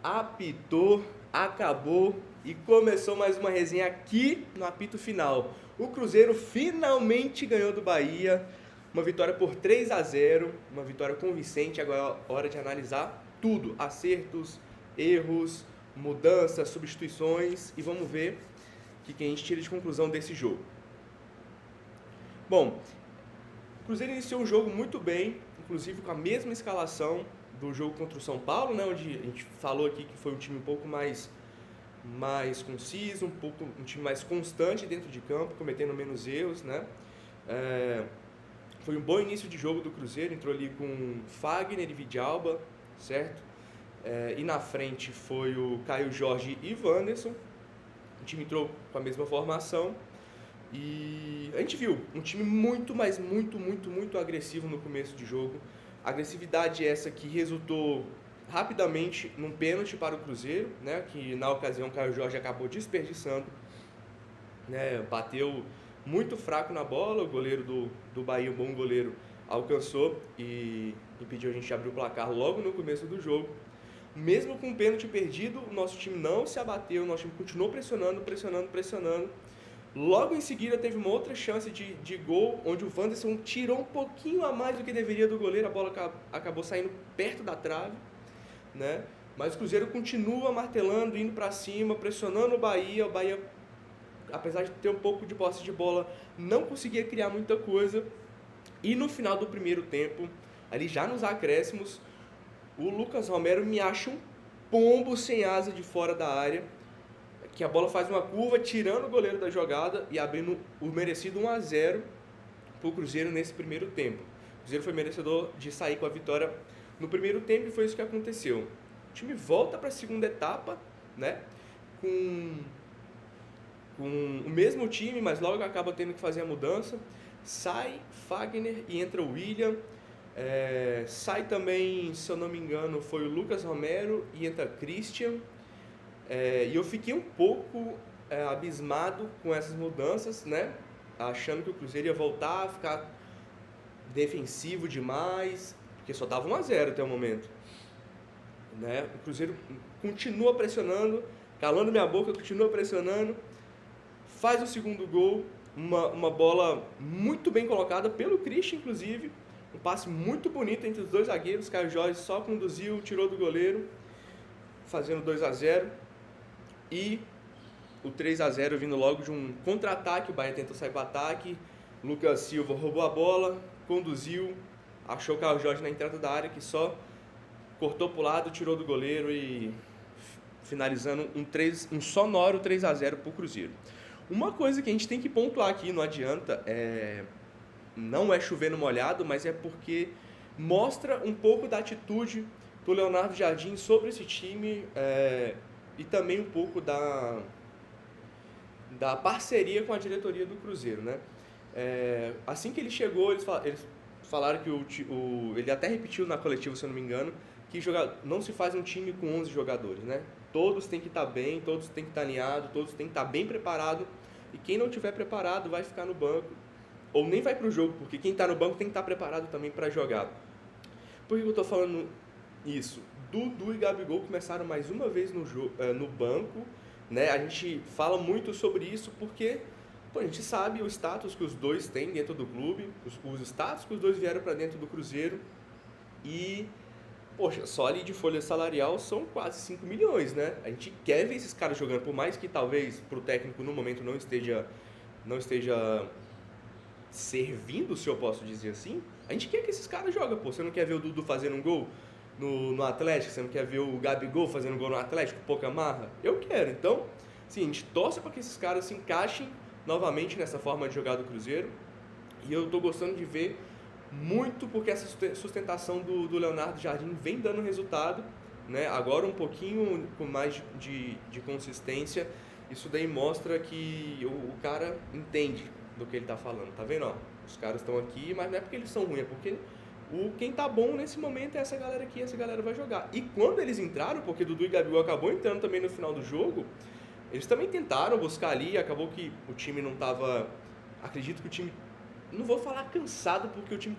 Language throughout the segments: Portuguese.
apitou, acabou e começou mais uma resenha aqui no apito final. O Cruzeiro finalmente ganhou do Bahia, uma vitória por 3-0, uma vitória convincente. Agora é hora de analisar tudo, acertos, erros, mudanças, substituições e vamos ver o que a gente tira de conclusão desse jogo. Bom, o Cruzeiro iniciou o jogo muito bem, inclusive com a mesma escalação do jogo contra o São Paulo, né, onde a gente falou aqui que foi um time um pouco mais conciso, um time mais constante dentro de campo, cometendo menos erros, né? Foi um bom início de jogo do Cruzeiro, entrou ali com Fagner e Vidalba, certo? E na frente foi o Caio Jorge e Wanderson. O time entrou com a mesma formação e a gente viu um time muito agressivo no começo de jogo. Agressividade essa que resultou rapidamente num pênalti para o Cruzeiro, né, que na ocasião o Caio Jorge acabou desperdiçando, né, bateu muito fraco na bola, o goleiro do Bahia, um bom goleiro, alcançou e impediu a gente de abrir o placar logo no começo do jogo. Mesmo com o pênalti perdido, o nosso time não se abateu, o nosso time continuou pressionando. Logo em seguida teve uma outra chance de gol, onde o Wanderson tirou um pouquinho a mais do que deveria do goleiro, a bola acabou saindo perto da trave, né? Mas o Cruzeiro continua martelando, indo para cima, pressionando o Bahia. O Bahia, apesar de ter um pouco de posse de bola, não conseguia criar muita coisa. E no final do primeiro tempo, ali já nos acréscimos, o Lucas Romero me acha um pombo sem asa de fora da área, que a bola faz uma curva, tirando o goleiro da jogada e abrindo o merecido 1-0 para o Cruzeiro nesse primeiro tempo. O Cruzeiro foi merecedor de sair com a vitória no primeiro tempo e foi isso que aconteceu. O time volta para a segunda etapa, né, com o mesmo time, mas logo acaba tendo que fazer a mudança. Sai Fagner e entra o William. Sai também, se eu não me engano, foi o Lucas Romero e entra Christian. E eu fiquei um pouco abismado com essas mudanças, né? Achando que o Cruzeiro ia voltar a ficar defensivo demais, porque só dava 1-0 até o momento, né? O Cruzeiro continua pressionando, calando minha boca, continua pressionando, faz o segundo gol, uma bola muito bem colocada pelo Christian, inclusive, um passe muito bonito entre os dois zagueiros. Caio Jorge só conduziu, tirou do goleiro, fazendo 2-0. E o 3-0 vindo logo de um contra-ataque. O Bahia tentou sair para o ataque, Lucas Silva roubou a bola, conduziu, achou o Caio Jorge na entrada da área, que só cortou para o lado, tirou do goleiro e finalizando um sonoro 3-0 para o Cruzeiro. Uma coisa que a gente tem que pontuar aqui, não adianta, não é chover no molhado, mas é porque mostra um pouco da atitude do Leonardo Jardim sobre esse time, e também um pouco da parceria com a diretoria do Cruzeiro, né? Assim que ele chegou, eles falaram que ele até repetiu na coletiva, se eu não me engano, que não se faz um time com 11 jogadores, né? Todos têm que estar bem, todos têm que estar alinhados, todos têm que estar bem preparados, e quem não estiver preparado vai ficar no banco, ou nem vai para o jogo, porque quem está no banco tem que estar preparado também para jogar. Por que eu estou falando isso? Dudu e Gabigol começaram mais uma vez no banco, né? A gente fala muito sobre isso porque a gente sabe o status que os dois têm dentro do clube, os status que os dois vieram para dentro do Cruzeiro e, poxa, só ali de folha salarial são quase 5 milhões, né? A gente quer ver esses caras jogando, por mais que talvez para o técnico no momento não esteja servindo, se eu posso dizer assim, a gente quer que esses caras joguem, pô. Você não quer ver o Dudu fazendo um gol no Atlético? Você não quer ver o Gabigol fazendo um gol no Atlético, pouca marra? Eu quero. Então, sim, a gente torce para que esses caras se encaixem novamente nessa forma de jogar do Cruzeiro. E eu tô gostando de ver muito porque essa sustentação do Leonardo Jardim vem dando resultado, né? Agora um pouquinho com mais de consistência. Isso daí mostra que o cara entende do que ele tá falando, tá vendo? Ó, os caras estão aqui, mas não é porque eles são ruins, é porque quem tá bom nesse momento é essa galera aqui, essa galera vai jogar. E quando eles entraram, porque Dudu e Gabigol acabou entrando também no final do jogo, eles também tentaram buscar ali, acabou que o time não tava... Acredito que o time... Não vou falar cansado, porque o time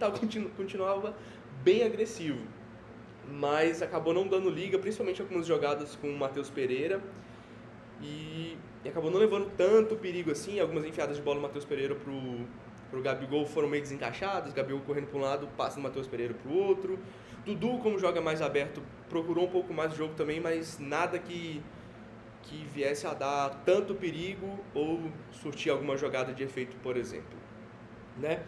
continuava bem agressivo, mas acabou não dando liga, principalmente algumas jogadas com o Matheus Pereira, e acabou não levando tanto perigo assim. Algumas enfiadas de bola do Matheus Pereira pro Gabigol foram meio desencaixadas, Gabigol correndo para um lado, passa do Matheus Pereira pro outro. Dudu, como joga mais aberto, procurou um pouco mais o jogo também, mas nada que viesse a dar tanto perigo ou surtir alguma jogada de efeito, por exemplo, né?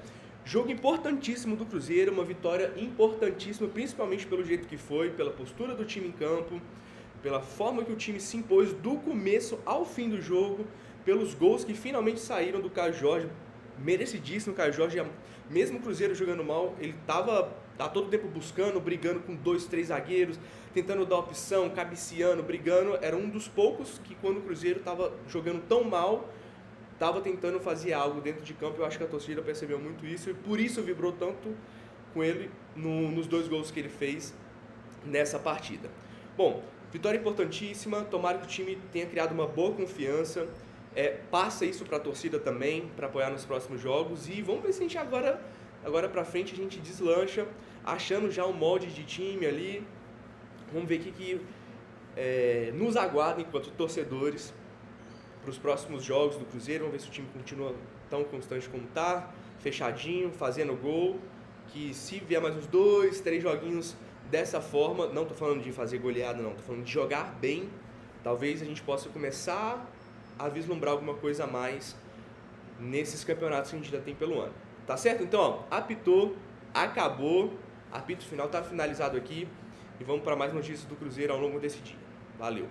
Jogo importantíssimo do Cruzeiro, uma vitória importantíssima, principalmente pelo jeito que foi, pela postura do time em campo, pela forma que o time se impôs do começo ao fim do jogo, pelos gols que finalmente saíram do Caio Jorge, merecidíssimo. O Caio Jorge, mesmo o Cruzeiro jogando mal, ele estava a todo tempo buscando, brigando com 2, 3 zagueiros, tentando dar opção, cabeceando, brigando. Era um dos poucos que, quando o Cruzeiro estava jogando tão mal, estava tentando fazer algo dentro de campo. Eu acho que a torcida percebeu muito isso e por isso vibrou tanto com ele nos 2 gols que ele fez nessa partida. Bom, vitória importantíssima, tomara que o time tenha criado uma boa confiança, passa isso para a torcida também, para apoiar nos próximos jogos, e vamos ver se a gente agora para frente a gente deslancha, achando já um molde de time ali. Vamos ver o que nos aguarda enquanto torcedores para os próximos jogos do Cruzeiro. Vamos ver se o time continua tão constante como está, fechadinho, fazendo gol, que se vier mais uns 2, 3 joguinhos dessa forma, não estou falando de fazer goleada não, estou falando de jogar bem, talvez a gente possa começar a vislumbrar alguma coisa a mais nesses campeonatos que a gente ainda tem pelo ano. Tá certo? Então, ó, apitou, acabou, apito final, tá finalizado aqui, e vamos para mais notícias do Cruzeiro ao longo desse dia. Valeu!